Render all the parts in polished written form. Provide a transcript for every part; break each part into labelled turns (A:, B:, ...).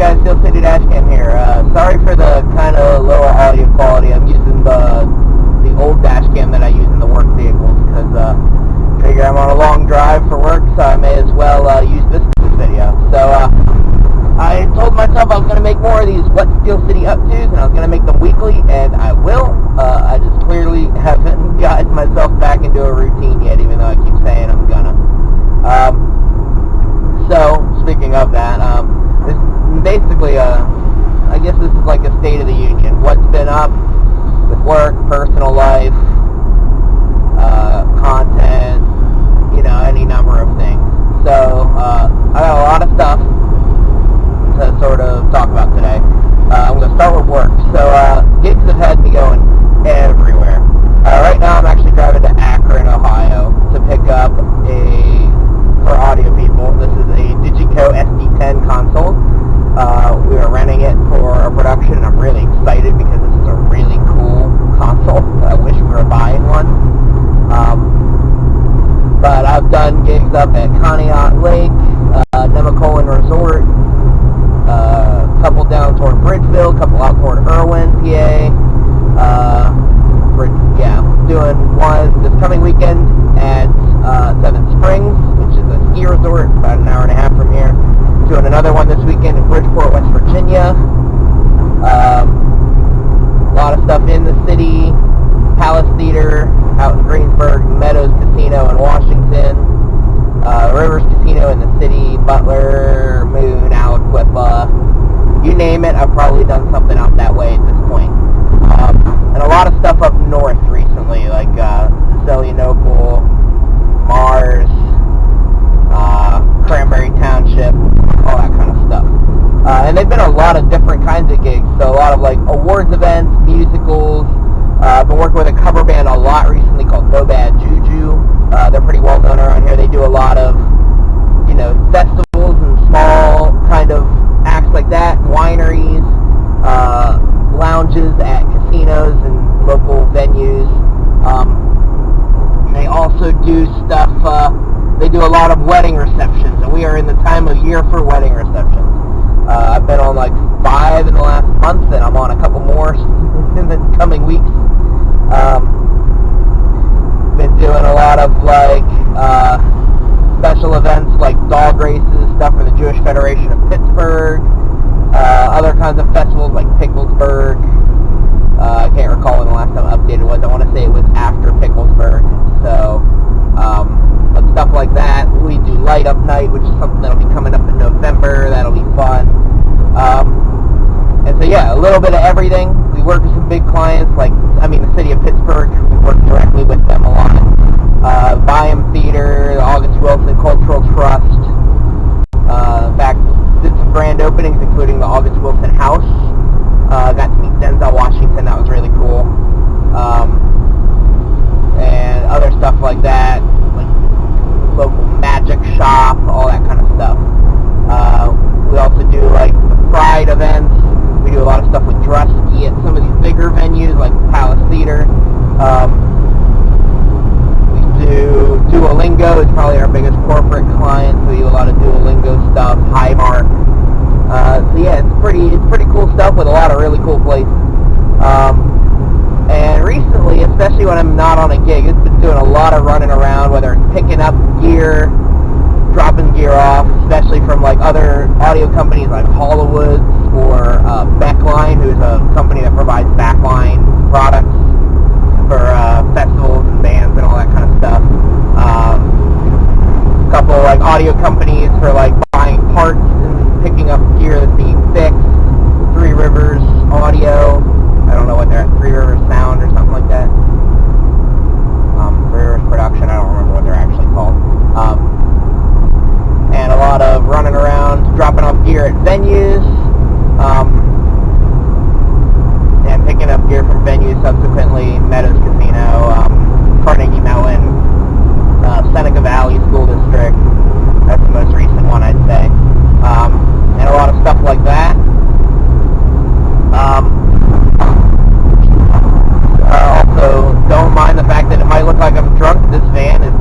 A: guys, Steel City Dashcam here. Sorry for the kind of lower audio quality. I'm using the old dashcam that I use in the work vehicles because I figure I'm on a long drive for work, so I may as well use this video. So I told myself I was going to make more of these What Steel City Up To's, and I was going to make them weekly, and I will. I just clearly haven't gotten myself back into a routine yet, even though I keep saying I'm gonna. So, speaking of that, this basically, I guess this is like a State of the Union. What's been up with work, personal life, content, you know, any number of things. So, I got a lot of stuff to sort of talk about today. I'm going to start with work. So, gigs have had me going everywhere. Right now I'm actually driving to Akron, Ohio to pick up for audio people, this is a Digico SD10 console. We are renting it for a production, and I'm really excited because this is a really cool console. I wish we were buying one. But I've done gigs up at Conneaut Lake, Nemacolin Resort, a couple down toward Bridgeville, a couple out toward Irwin, PA. Doing one this coming weekend at Seven Springs, which is a ski resort about an hour and a half from here. Doing another one this weekend in Bridgeport, West Virginia. A lot of stuff in the city. Palace Theater out in Greensburg, Meadows Casino in Washington, Rivers Casino in the city, Butler, Moon, Aliquippa, you name it. I've probably done something out that way at this point. And a lot of stuff up north recently, like Zelienople, Mars, Cranberry Township, all that kind of stuff. And they've been a lot of different kinds of gigs, so a lot of like awards events, musicals. I've been working with a cover band a lot recently called No Bad Juju. They're pretty well known around here. They do a lot of, you know, festivals and small kind of acts like that, wineries, lounges at casinos and local venues. They also do stuff, they do a lot of wedding receptions, and we are in the time of year for wedding receptions. I've been on like 5 in the last month, and I'm on a couple more in the coming weeks. Been doing a lot of like special events like dog races, stuff for the Jewish Federation of Pittsburgh, other kinds of festivals like Picklesburg. I can't recall when the last time updated was. I want to say it was after Picklesburg. So, but stuff like that. We do Light Up Night, which is something that'll be coming up in November. That'll be fun. And so yeah, a little bit of everything. We work with some big clients, like, the city of Pittsburgh. We work directly with them a lot. Byam Theater, the August Wilson Cultural Trust. In fact, did some grand openings, including the August Wilson House. Got to meet Denzel Washington. That was really cool. And other stuff like that, like local magic shop, all that kind of stuff. We also do like the Pride events. We do a lot of stuff with Drusky at some of these bigger venues like Palace Theater. We do Duolingo is probably our biggest corporate client. So we do a lot of Duolingo stuff. Highmark. So yeah, it's pretty cool stuff with a lot of really cool places. And recently, especially when I'm not on a gig, it's been doing a lot of running around, whether it's picking up gear, dropping gear off, especially from like other audio companies like Hollowoods or Backline, who's a company that provides backline products for festivals and bands and all that kind of stuff. A couple like audio companies for like buying parts and picking up gear that's being fixed. Three Rivers Audio. I don't know what they're at. Three Rivers Sound or something like that. Three Rivers Production. I don't remember what they're actually called. And a lot of running around, dropping off gear at venues, and picking up gear from venues subsequently. Meadows Casino, Carnegie Mellon, Seneca Valley School District. That's the most recent one, I'd say. And a lot of stuff like that. Also, don't mind the fact that it might look like I'm drunk. This van is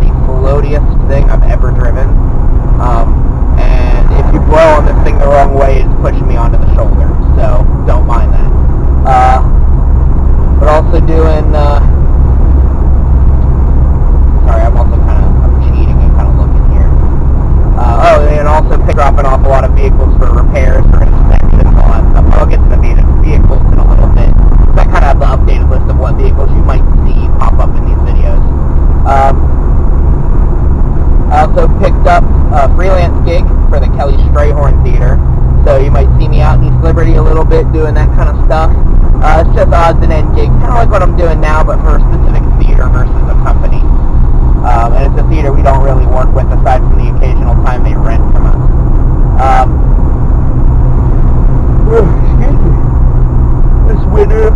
A: picked up a freelance gig for the Kelly Strayhorn Theater, so you might see me out in East Liberty a little bit doing that kind of stuff. It's just odds and end gigs, kind of like what I'm doing now, but for a specific theater versus a company. And it's a theater we don't really work with aside from the occasional time they rent from us. Excuse me. This winter,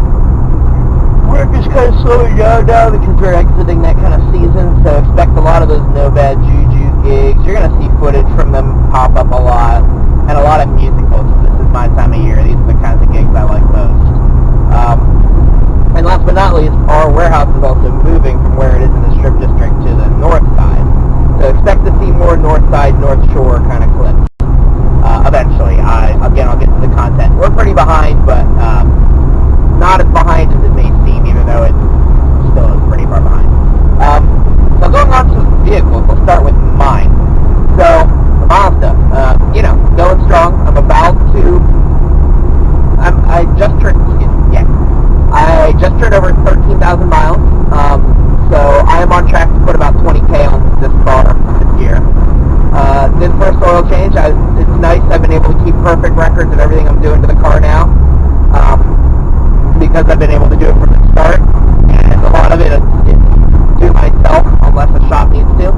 A: work is kind of slowing down now because we're exiting that kind of season, so expect a lot of those No Bad Juju gigs. You're going to see footage from them pop up a lot, and a lot of musicals. This is my time of year. These are the kinds of gigs I like most. And last but not least, our warehouse is also moving from where it is in the Strip District to the north side. So expect to see more north side, north shore kind of clips. Eventually. Again, I'll get to the content. We're pretty behind, but not as behind as it may seem, even though it still is pretty far behind. So going on to vehicles, we'll start with mine. So, the Mazda, going strong. I just turned over 13,000 miles, so I am on track to put about 20K on this car this year. This first oil change, it's nice. I've been able to keep perfect records of everything I'm doing to the car now, because I've been able to do it from the start, and a lot of it is do myself, unless the shop needs to.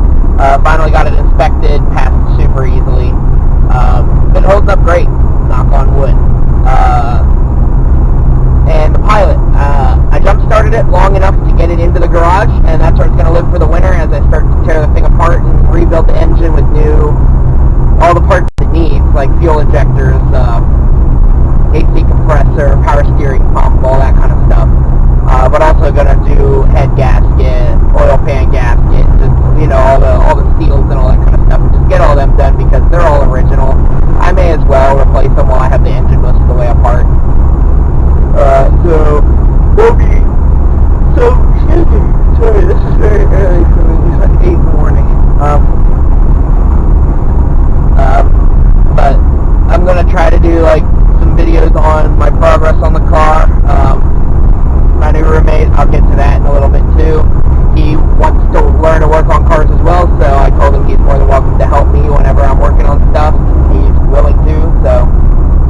A: Finally got it inspected, passed super easily. Been holding up great, knock on wood. And the Pilot, I jump-started it long enough to get it into the garage, and that's where it's going to live for the winter as I start to tear the thing apart and rebuild the engine with all the parts it needs, like fuel injectors, AC compressor, power steering pump, all that kind of stuff. But also going to do head gasket, oil pan gasket, just, all the seals and all that kind of stuff, and just get all them done because they're all original. I may as well replace them while I have the engine most of the way apart. Excuse me, sorry, this is very early for me. It's like 8 in the morning. But I'm going to try to do, some videos on my progress on the car. My new roommate, I'll get to that in a little bit, too. He wants to learn to work on cars as well, so I told him he's more than welcome to help me whenever I'm working on stuff. He's willing to, so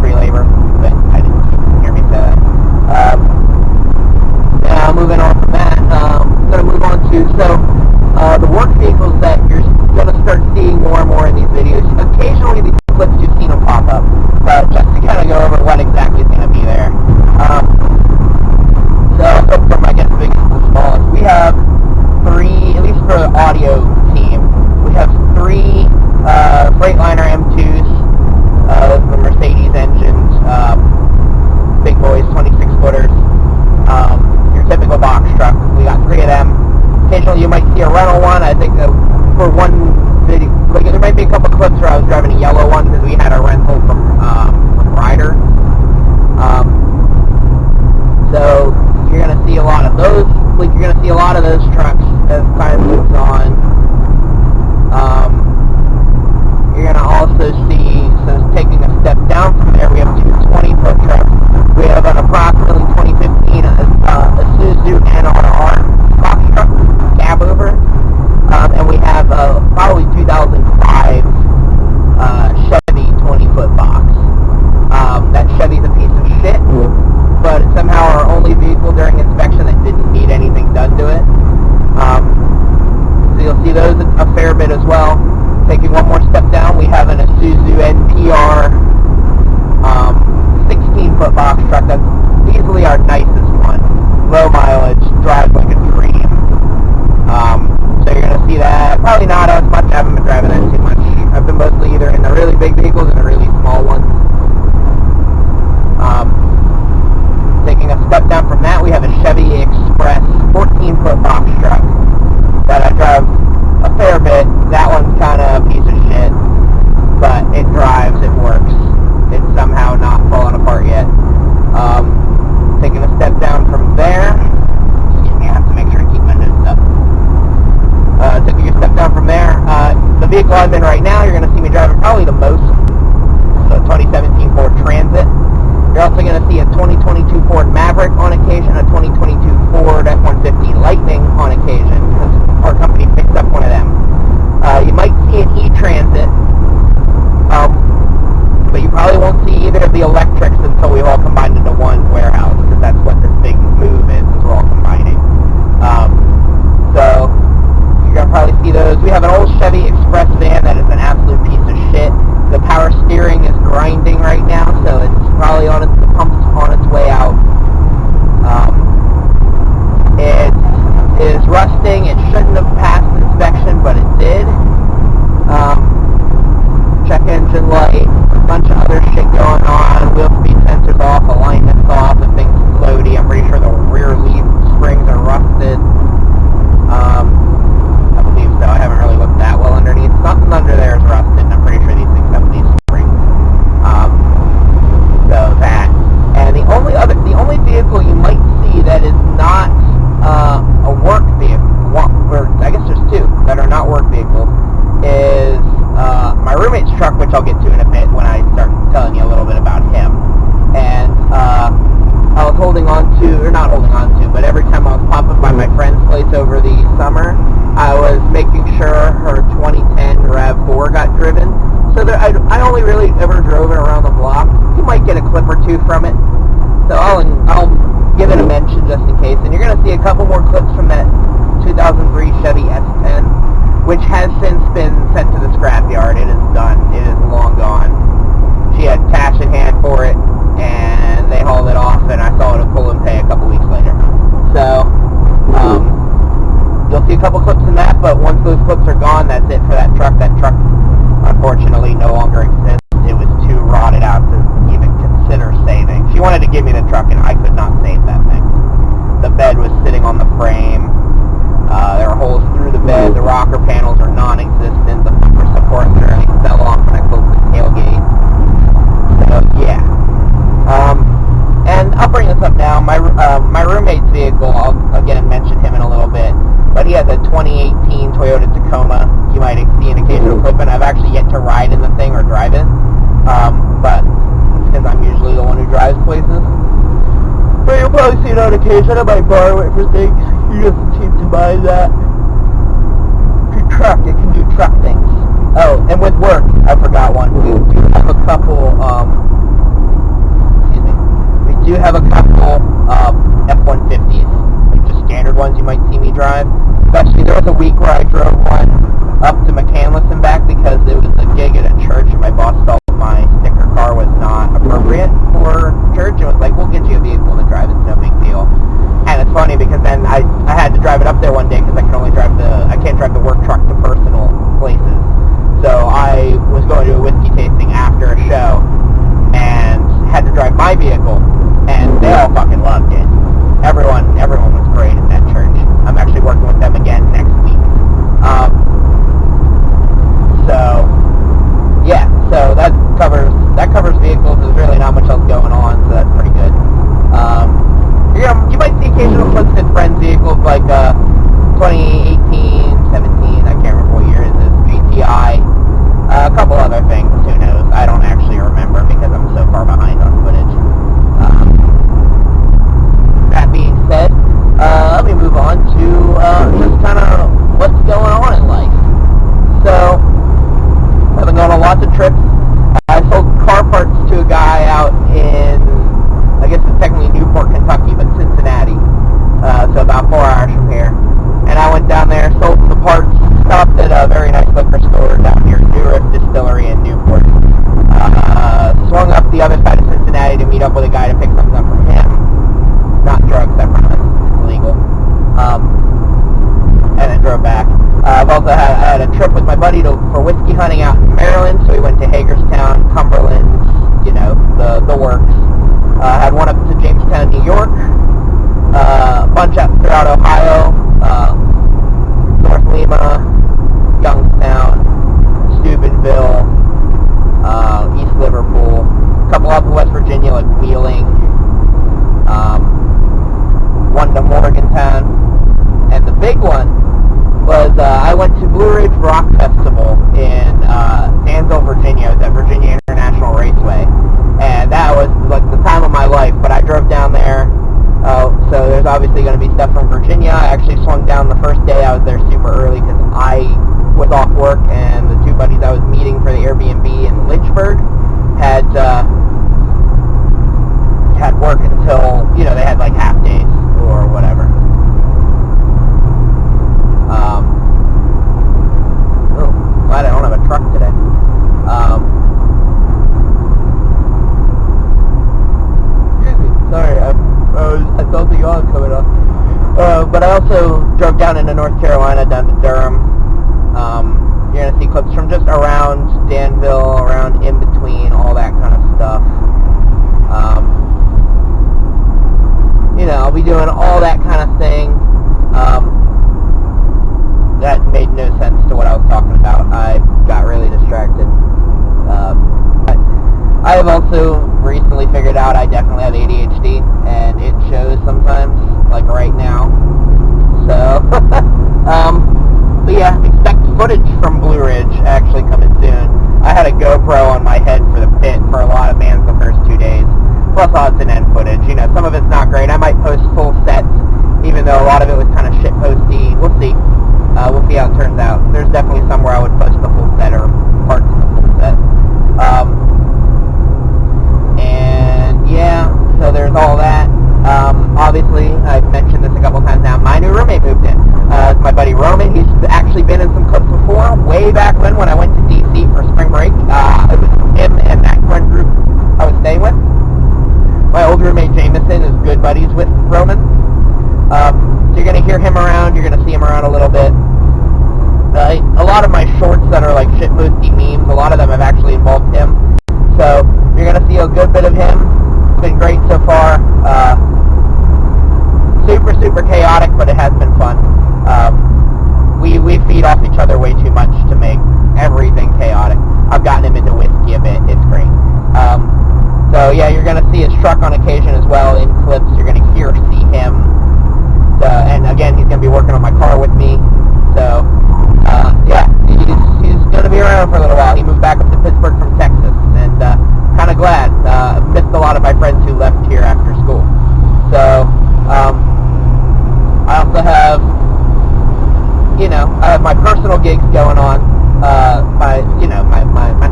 A: free labor, but I didn't hear me say that. Now, moving on from that, I'm going to move on to, the work vehicles that you're going to start seeing more and more in these videos. Occasionally, these clips you've seen them pop up, just to kind of go over what exactly is going to be there. So, from, I guess, the biggest to the smallest, we have 3, at least for the audio team, we have 3 Freightliner M2s, the Mercedes engines, big boys, 26-footers, your typical box truck. We got 3 of them. Occasionally you might see a rental one. I think for one video, there might be a couple clips where I was driving a yellow one because we had a rental from Ryder. So you're going to see a lot of those. You're going to see a lot of those trucks as time moves on. You're going to also see, taking a step down from there, we have 2 20-foot trucks. We have an approximately 2015 Isuzu NRR box truck, cab over, and we have probably 2005 Chevy 20-foot box. That Chevy's a piece of shit, but it's somehow our only vehicle during inspection that didn't need anything done to it. So you'll see those a fair bit as well. Taking one more step down, we have an Isuzu NPR 16-foot box truck. That's easily our nicest one. Low mileage, drives like a dream. So you're going to see that. Probably not as much. I haven't been driving that too much. I've been mostly either in the really big vehicles and the really small ones. Taking a step down from that, we have a Chevy Express 14-foot box truck that I drive a fair bit. That one's kind of a piece of shit, but it drives, it works. It's somehow not falling apart yet. Taking a step down from there, excuse me, I have to make sure I keep my notes up. Taking a step down from there, the vehicle I'm in right now, you're going to see me driving probably the most. It's a 2017 Ford Transit. You're also going to see a 2022 Ford Maverick on occasion, a 2022 Ford F-150 Lightning on occasion, because our company picked up one of them. You might see an which I'll get to in a bit when I start telling you a little bit about him. And I was holding on to, or not holding on to, but every time I was popping by my friend's place over the summer, I was making sure her 2010 RAV4 got driven. So I only really ever drove it around the block. You might get a clip or two from it. So I'll give it a mention just in case. And you're going to see a couple more clips from that 2003 Chevy S10, which has since been sent to the scrapyard. It is done. It is long gone. She had cash in hand for it, and they hauled it off, and I saw it at Pull and Pay a couple weeks later. So, you'll see a couple clips in that, but once those clips are gone, that's it for that truck. That truck, unfortunately, no longer exists. It was too rotted out to even consider saving. She wanted to give me the truck, and I could not save that thing. The bed was sitting on the frame. There are holes through the bed. The rocker panels are non-existent. The bumper support literally fell off when I closed the tailgate. So, yeah. And I'll bring this up now. My roommate's vehicle, I'll again mention him in a little bit, but he has a 2018 Toyota Tacoma. You might see an occasional clip, and I've actually yet to ride in the thing or drive it. But it's because I'm usually the one who drives places. But you'll probably see it on occasion. I might borrow it for things. He doesn't seem to mind that. It can do truck things. Oh, and with work, I forgot one. We do have a couple, we do have a couple F-150s, just standard ones you might see me drive. Especially, there was a week where I drove one up to McCandless and back because it was a gig at a church, and my boss felt my sticker car was not appropriate for church, and was like, we'll get you a vehicle to drive, it's no big deal. And it's funny because then I had to drive it up there one day because I can't drive the work truck to personal places. So I was going to a whiskey tasting after a show and had to drive my vehicle, and they all fucking loved it. Everyone was great at that church. I'm actually working with them again next week. So that covers vehicles. There's really not much else going on, so that's pretty good. You might see occasional clips in friends' vehicles like 2018, 17, I can't remember what year it is, GTI, a couple other things, who knows. I don't actually remember because I'm so far behind on footage. That being said, let me move on to just kind of what's going on in life. So, I've been going on lots of trips. I sold car parts to a guy out in, I guess it's technically Newport, Kentucky, but Cincinnati, so about 4 hours from here. And I went down there, sold the parts, stopped at a very nice liquor store down near New Distillery in Newport. Swung up the other side of Cincinnati to meet up with a guy to pick something up from him. Not drugs, I promise. It's illegal. And then drove back. I had a trip with my buddy for whiskey hunting out in Maryland, so we went to Hagerstown, Cumberland, the works. Had one up to Jamestown, New York, a bunch up throughout Ohio, North Lima, Youngstown, Steubenville, East Liverpool, a couple up in West Virginia like Wheeling, one to Morgantown, and the big one was I went to Blue Ridge Rock Festival in Danville, Virginia. It was at Virginia International Raceway, and that was like the time of my life. But I drove down there, so there's obviously going to be stuff from Virginia. I actually swung down the first day. I was there super early because I was off work, and the two buddies I was meeting for the Airbnb in Lynchburg had work until, they had like half days or whatever. Glad I don't have a truck today. Excuse me, sorry, I felt the yawn coming up. But I also drove down into North Carolina, down to Durham. You're going to see clips from just around Danville, around in between, all that kind of stuff. had a GoPro on my head for the pit for a lot of bands the first 2 days, plus odds and end footage. You know, some of it's not great. I might post full sets, even though a lot of it was kind of shit posty. We'll see. We'll see how it turns out. There's definitely somewhere I would post the full set or parts of the full set. And yeah, so there's all that. Obviously, I've mentioned this a couple times now, my new roommate moved in. It's my buddy Roman. He's actually been in some clips before, way back when I went to DC for spring break. It was him and that friend group I was staying with. My old roommate Jameson is good buddies with Roman. So you're going to hear him around, you're going to see him around a little bit. A lot of my shorts that are like shitposty memes, a lot of them have actually involved him. So you're going to see a good bit of him. It's been great so far. Super chaotic, but it has been fun. We feed off each other way too much to make everything chaotic. I've gotten him into whiskey a bit. It's great. So yeah, you're going to see his truck on occasion as well in clips. You're going to see him. And again, he's going to be working on my car with me. So yeah, he's going to be around for a little while. He moved back up to Pittsburgh from Texas, and kind of glad. Missed a lot of my friends who left here after school. So I also have, I have my personal gigs going on, my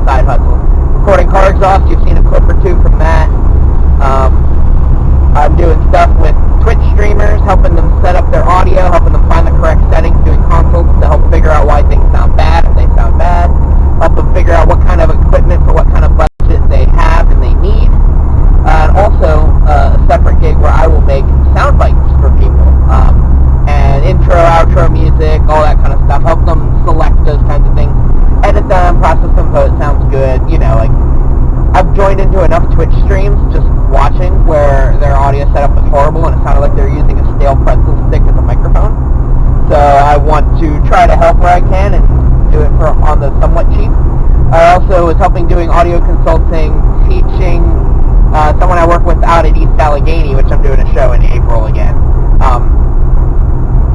A: side hustle. Recording car exhaust, you've seen a clip or two from that. I'm doing stuff with Twitch streamers, helping them set up their audio, helping them find the correct settings, doing consults to help figure out why things sound bad if they sound bad, help them figure out what kind of equipment for what kind of budget they have and they need. And also a separate gig where I will make sound bites for people, and intro, outro music, all that kind of stuff. Help them select those kinds of things, edit them, process them so it sounds good. Like I've joined into enough Twitch streams just watching where their audio setup was horrible and it sounded like they're using a stale pretzel stick as a microphone. So I want to try to help where I can and do it on the somewhat cheap. I also was helping doing audio consulting, teaching someone I work with out at East Allegheny, which I'm doing a show in April again.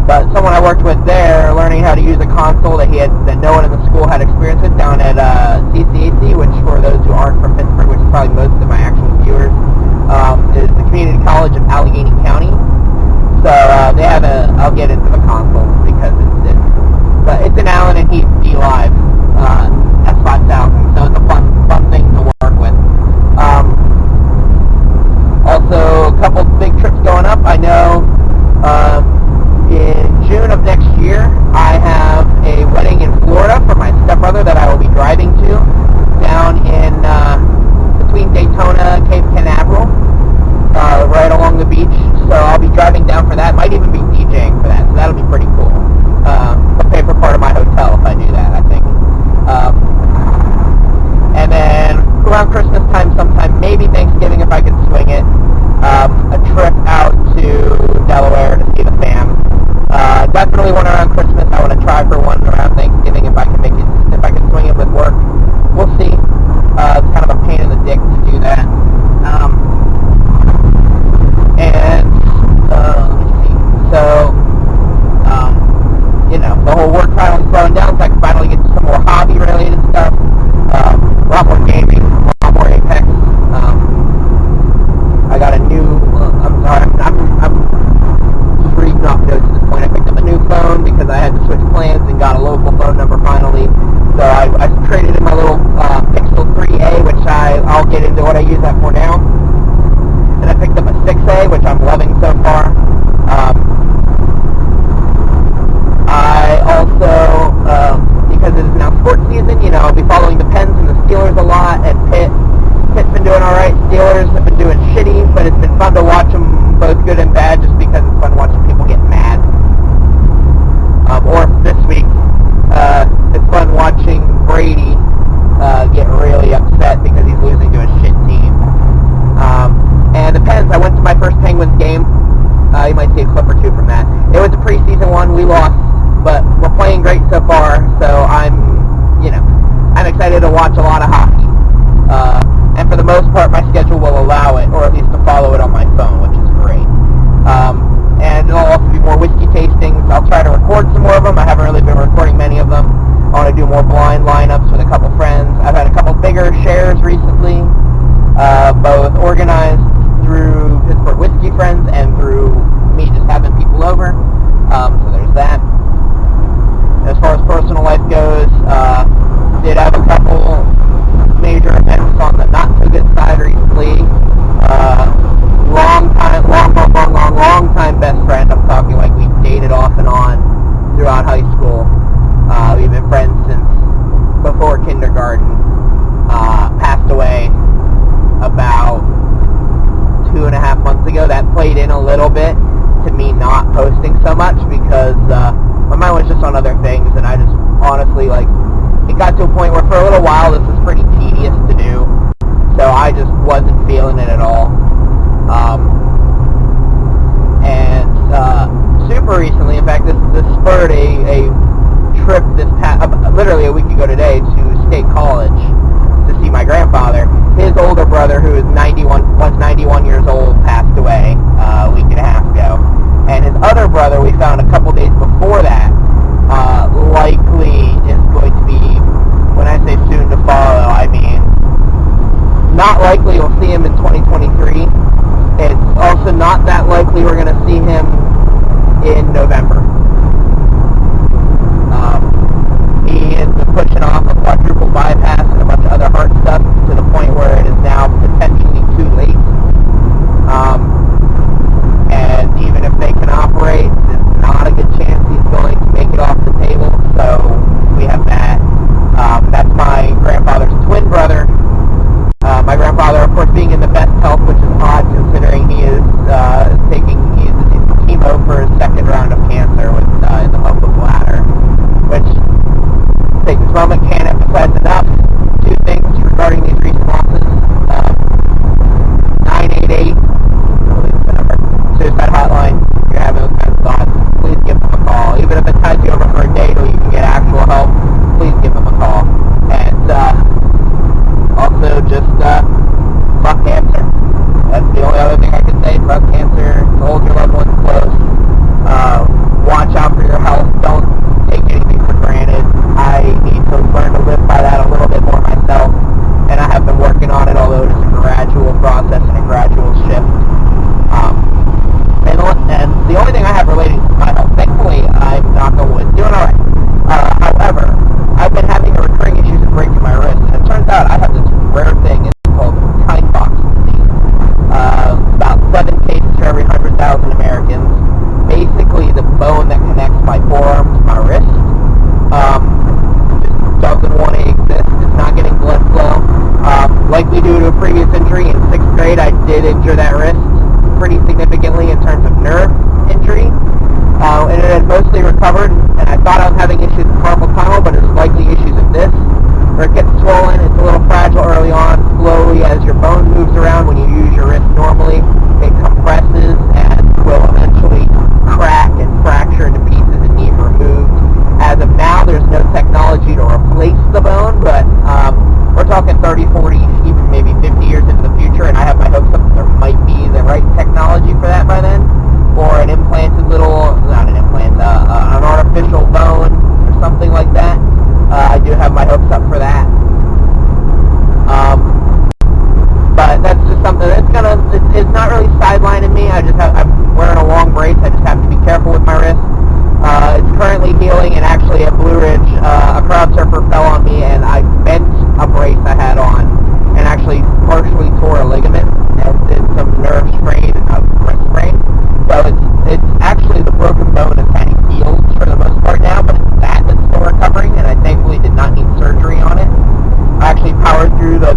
A: But someone I worked with there, learning how to use a console that no one in the school had experience with down at CCAC, which for those who aren't from Pittsburgh, which is probably most of my actual viewers, is the Community College of Allegheny County. So they have I'll get into the console because it's an Allen and Heath D Live S5000, so it's a fun thing to work with. Also, a couple big trips going up. I know in June of next year, I have a wedding in Florida for my stepbrother that I will be driving to down in between Daytona and Cape Canaveral, right along the beach. So I'll be driving down for that. Might even be DJing for that, so that'll be pretty cool. I'll pay for part of my hotel if I do that, I think. And then around Christmas time sometime, maybe Thanksgiving if I can swing it, a trip out to Delaware to see the fam. Definitely one around Christmas. I want to try for one around Thanksgiving if I can make it, if I can swing it with work. We'll see. It's kind of a pain in the dick to do that. Let me see. So, the whole work finally slowing down, so I can finally get to some more hobby-related stuff. A lot more gaming, a lot more Apex. I got a new, I'm just reading off notes at this point. I picked up a new phone because I had to switch plans and got a local phone number finally. So I traded in my little Pixel 3a, which I'll get into what I use that for now. And I picked up a 6a, which I'm loving so far. I also, because it is now sports season, I'll be following the Pens and the Steelers a lot, and Pitt's been doing alright, Steelers have been doing shitty, but it's been fun to watch them both good and bad, just because it's fun watching people get mad. Or this week, it's fun watching Brady get really upset because he's losing to a shit team. And the Pens, I went to my first Penguins game. You might see a clip or two from that. It was a preseason one, we lost, but we're playing great so far, so I'm excited to watch a lot of hockey. And for the most part, my schedule will allow it, or at least to follow it on my phone, which is great. And there'll also be more whiskey tastings. I'll try to record some more of them. I haven't really been recording many of them. I want to do more blind lineups with a couple friends. I've had a couple secured a trip literally a week ago today to State College to see my grandfather. His older brother, who was 91 years old, passed away a week and a half ago. And his other brother, we found a couple days before that, likely is going to be, when I say soon to follow, I mean not likely we'll see him in 2023. It's also not that likely we're going to see him in November. He has been pushing off a quadruple bypass and a bunch of other heart stuff to the point where it is now potentially too late. And even if they can operate, there's not a good chance he's going to make it off the table. So we have that. That's my grandfather's twin brother. My grandfather, of course, being in the best health, which is odd considering he is taking chemo for his second round of cancer with in the upper bladder. Which, take this moment, can't emphasize enough. Two things regarding these recent losses. 988, suicide hotline. If you're having those kind of thoughts, please give them a call. Even if it ties you over for a day till you can get actual help, please give them a call. And also just fuck cancer. That's the only other thing I can say. Fuck cancer. Hold your loved ones close. Watch out for your health. Don't take anything for granted. I need to learn to live by that a little bit more myself, and I have been working on it, although it's a gradual process and a gradual shift. And the only thing I have relating to my health, thankfully, I'm knock on wood, doing alright. However, I've been having a recurring issues with breaking my wrist, and it turns out I have this rare thing. It's called time box disease. About 7 cases for every 100,000 Americans. Basically, the bone that connects my forearm to my wrist just doesn't want to exist. It's not getting blood flow. Likely due to a previous injury in 6th grade, I did injure that wrist pretty significantly in terms of nerve injury. And it had mostly recovered, and I thought I was having issues with carpal tunnel, but it's likely issues of this, where it gets swollen. It's a little fragile early on. Slowly, as your bone moves around when you use your wrist normally, it compresses and will eventually crack and fracture into pieces and need removed. As of now, there's no technology to replace the bone, but we're talking 30, 40, even maybe 50 years into the future, and I have my hopes up that there might be the right technology for that by then, or an implanted little, not an implant, an artificial bone or something like that. I do have my hopes up for that. But that's just something that's it's not really sidelining me. I'm wearing a long brace. I just have to be careful with my wrist. It's currently healing, and actually at Blue Ridge, a crowd surfer fell on me, and I bent a brace I had on, and actually partially tore a ligament, and did some nerve strain and a wrist sprain. So it's actually the broken bone is kind of healed for the most part now, but it's that that's still recovering, and I thankfully did not need surgery on it. I actually powered through the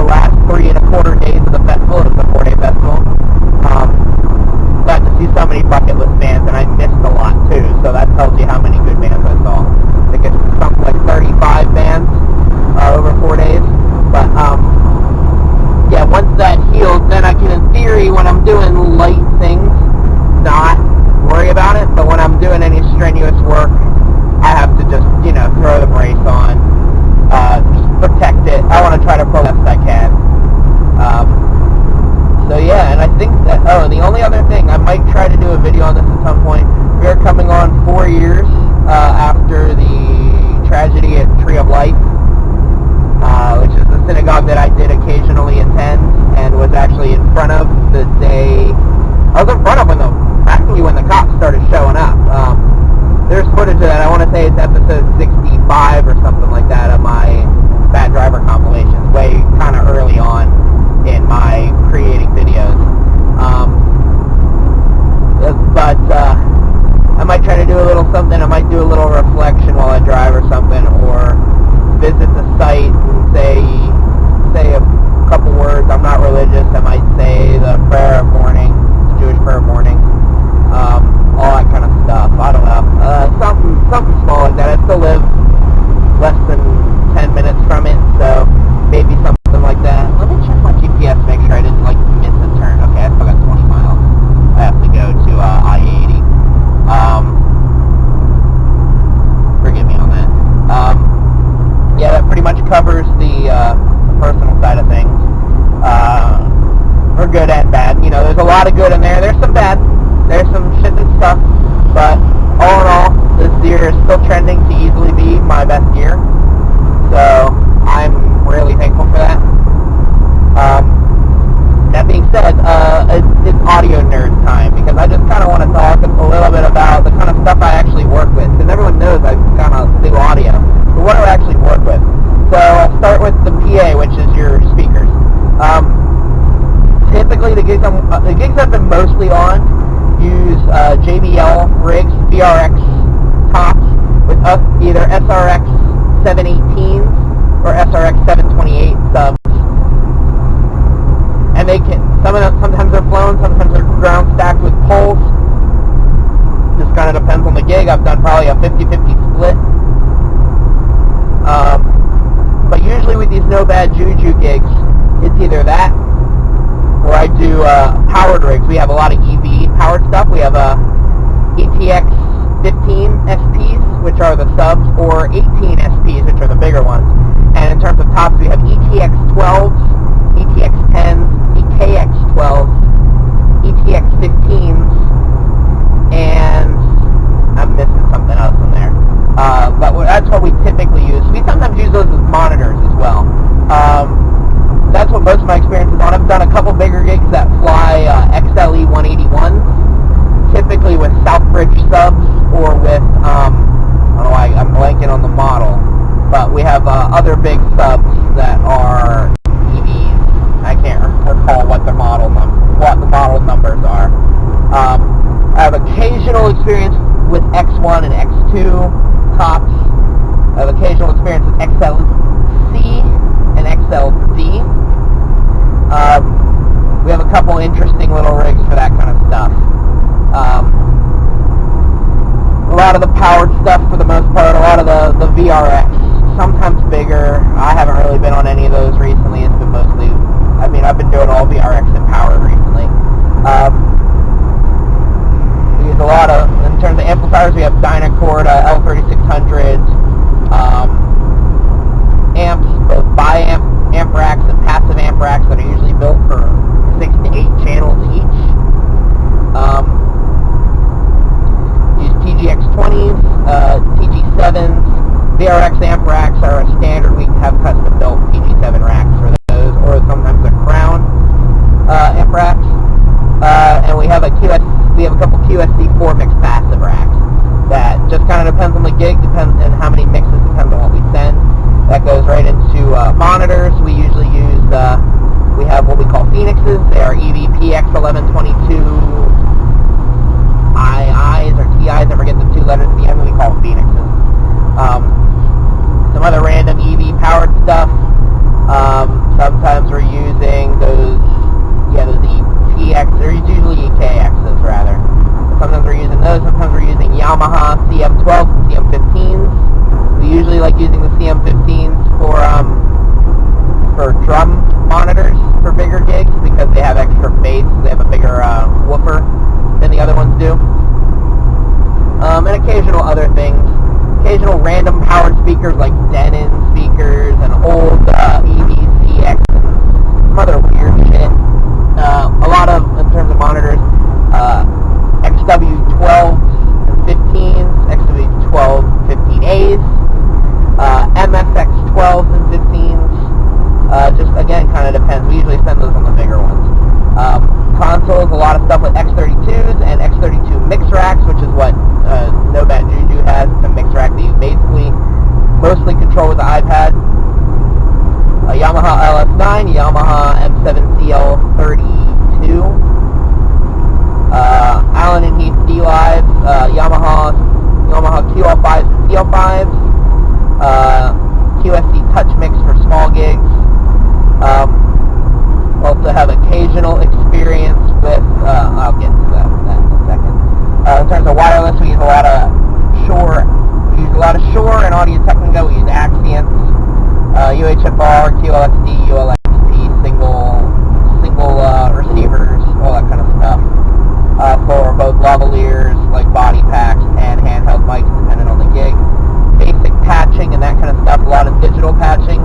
A: last 3.25 days of the festival. It was a 4-day festival. Got to see so many bucket list bands, and I missed a lot too, so that tells you how many good bands I saw. I think it's something like 35 bands over 4 days. But yeah, once that heals, then I can, in theory, when I'm doing light things, not worry about it. But when I'm doing any strenuous work, I have to just, throw the brace on, just protect it. I want to try to pull best I can. So yeah, and I think that, and the only other thing, I might try to do a video on this at some point. We are coming on 4 years after the tragedy at Tree of Life, which is the synagogue that I did occasionally attend, and was actually in front of the day, I was in front of practically when the cops started showing up. There's footage of that. I want to say it's episode 65 or something like that of my Bad Driver compilations, way kind of early on in my creating videos. But I might try to do a little something. I might do a little reflection while I drive or something, or visit the site and say a couple words. I'm not religious. I might say the prayer of morning, the Jewish prayer of morning, all that kind of stuff. I don't know. Something small like that. I still live less than 10 minutes from it, so maybe something like that. Let me check my GPS, make sure I didn't miss a turn. Okay, I still got 20 miles. I have to go to I-80. covers the personal side of things, for good and bad. You know, there's a lot of good in there. There's some bad. There's some shit that's tough. But all in all, this year is still trending to easily be my best year. So I'm really thankful for that. That being said, it's audio nerd time, because I just kind of want to talk a little bit about the kind of stuff I actually work with, because everyone knows I kind of do audio, but what do I actually work with? So I'll start with the PA, which is your speakers. Typically the gigs I've been mostly on use JBL rigs, VRX tops with either SRX 718s or SRX 728 subs. And they can, sometimes they're flown, sometimes they're ground stacked with poles. Just kind of depends on the gig. I've done probably a 50-50 split. But usually with these No Bad Juju gigs, it's either that, or I do powered rigs. We have a lot of EV powered stuff. We have ETX 15 SPs, which are the subs, or 18 SPs, which are the bigger ones. And in terms of tops, we have ETX 12s, ETX 10s, EKX 12s, ETX 15s, and I'm missing something else in there. But that's what we typically use. We sometimes use those as monitors as well. That's what most of my experience is on. I've done a couple bigger gigs that fly XLE 181s, typically with Southbridge subs or with, I don't know why I'm blanking on the model, but we have other big subs that are EVs. I can't recall what the model numbers are. I have occasional experience with X1 and X2 tops. I have occasional experience with XLC and XLD. We have a couple interesting little rigs for that kind of stuff. A lot of the powered stuff for the most part, a lot of the VRX, sometimes bigger. I haven't really been on any of those recently. It's been mostly, I've been doing all VRX and powered recently. We use a lot of, in terms of amplifiers, we have Dynacord L3600s, amps, both bi-amp amp racks and passive amp racks that are usually built for 6 to 8 channels each. Use TGX20s, TG7s. VRX amp racks are a standard. We have custom built TG7 racks for those, or sometimes they're Crown amp racks. And we have a couple QSC4 mixed passive racks. That just kind of depends on the gig, depends on how many mixes, depends on what we send. That goes right into monitors. We usually use, we have what we call Phoenixes. They are EVPX1122 IIs or TIs. Never get the two letters at the end. We call them Phoenixes. Some other random EV powered stuff. Sometimes we're using those ETX, or usually EKXs rather. Sometimes we're using those. Sometimes we're using Yamaha CM12s and CM15s. We usually like using the CM15s for drum monitors for bigger gigs, because they have extra bass. They have a bigger woofer than the other ones do. And occasional other things. Occasional random powered speakers like Denon speakers and old EVCX and some other weird shit. A lot of, in terms of monitors, XW12s and 15s, XW12 15As, MFX12s and 15s. Just again, kind of depends. We usually send those on the bigger ones. Consoles, a lot of stuff with X32s and X32 mix racks, which is what No Bad Juju has. It's a mix rack that you basically mostly control with the iPad. Yamaha LS9, Yamaha M7CL32, Allen and Heath D-Lives, Yamaha QL5s and CL5s, QSC Touch Mix for small gigs. Also have occasional experience with, I'll get to that in a second. In terms of wireless, we use a lot of Shure and Audio-Technica. We use Axience, UHFR, QLXD, ULXT, single receivers, all that kind of stuff. For both lavaliers, like body packs, and handheld mics, depending on the gig. Basic patching and that kind of stuff. A lot of digital patching.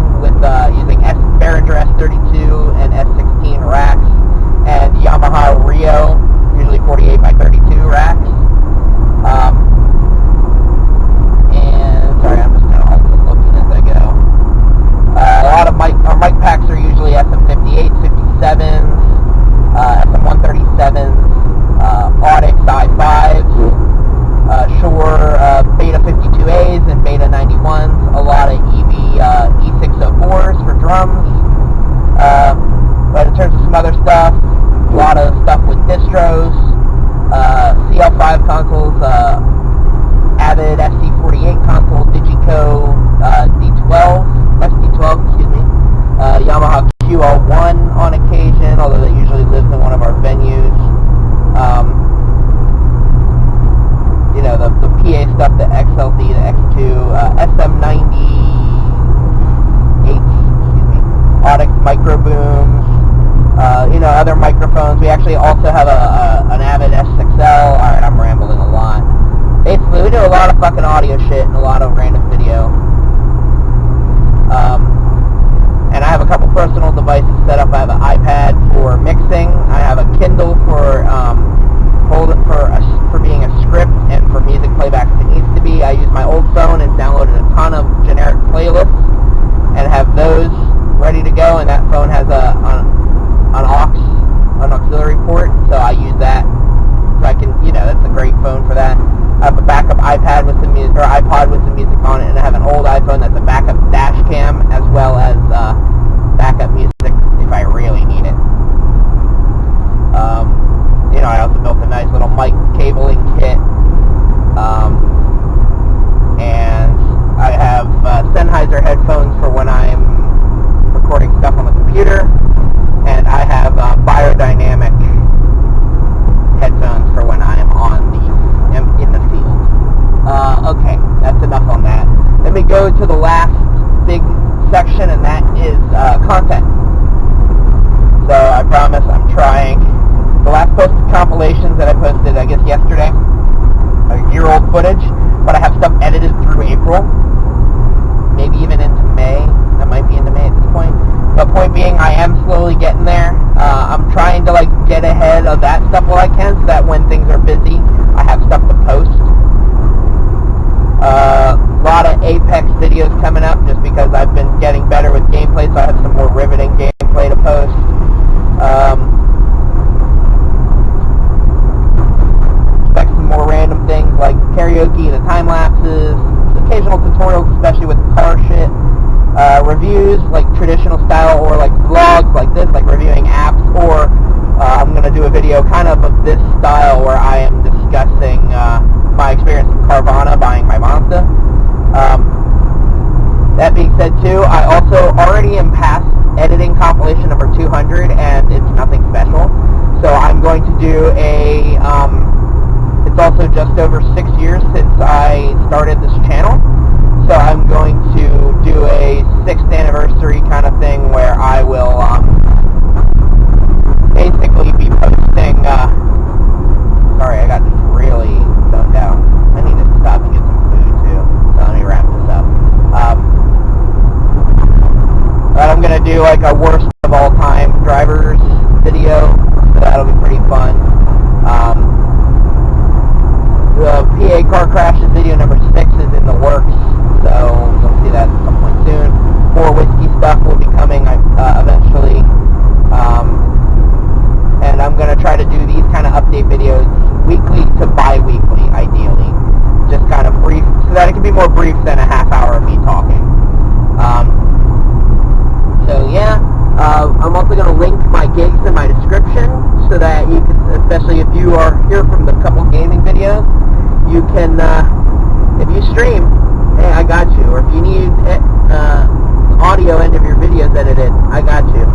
A: other microphones. We actually also have an Avid S6L. Alright, I'm rambling a lot. Basically, we do a lot of fucking audio shit and a lot of random video. And I have a couple personal devices set up. I have an iPad for mixing. I have a Kindle for being a script and for music playback if it needs to be. I use my old phone and downloaded a ton of generic playlists and have those ready to go. And that phone has an auxiliary port, so I use that. So I can, that's a great phone for that. I have a backup iPod with some music on it, and I have an old iPhone that's a backup dash cam as well as backup music if I really need it. I also built a nice little mic cabling kit, and I have Sennheiser headphones for when I'm recording stuff on the computer, and I have Biodynamic headphones for when I'm in the field. Okay, that's enough on that. Let me go to the last big section, and that is content. So I promise I'm trying. The last posted compilations that I posted, I guess yesterday, year-old footage, but I have stuff edited through April, maybe even into May. That might be into May at this point. But point being, I am slowly getting there. I'm trying to get ahead of that stuff while I can, so that when things are busy, I have stuff to post. A lot of Apex videos coming up, just because I've been getting better with gameplay, so I have some more riveting gameplay to post. Expect some more random things like karaoke, the time lapses, occasional tutorials, especially with car shit. Reviews, like traditional style, or vlogs like this, like reviewing apps, or I'm going to do a video kind of this style where I am discussing my experience with Carvana, buying my Mazda. That being said too, I also already am past editing compilation number 200, and it's nothing special. So I'm going to do it's also just over 6 years since I started this channel. So I'm going to do a 6th anniversary kind of thing where I will basically be posting, sorry, I got really stoned down. I need to stop and get some food too. So let me wrap this up. But I'm going to do a worst of all time drivers video. So that'll be pretty fun. The PA car crashes video number 6 is in the works. So you'll see that at some point soon. More whiskey stuff will be coming eventually. And I'm going to try to do these kind of update videos weekly to bi-weekly, ideally. Just kind of brief, so that it can be more brief than a half hour of me talking. So yeah, I'm also going to link my gigs in my description so that you can, especially if you are here from the couple gaming videos, you can, if you stream, hey, I got you. Or if you need audio end of your videos edited, I got you.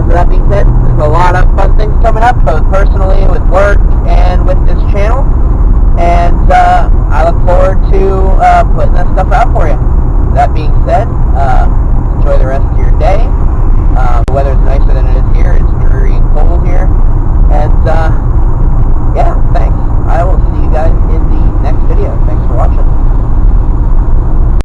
A: So that being said, there's a lot of fun things coming up, both personally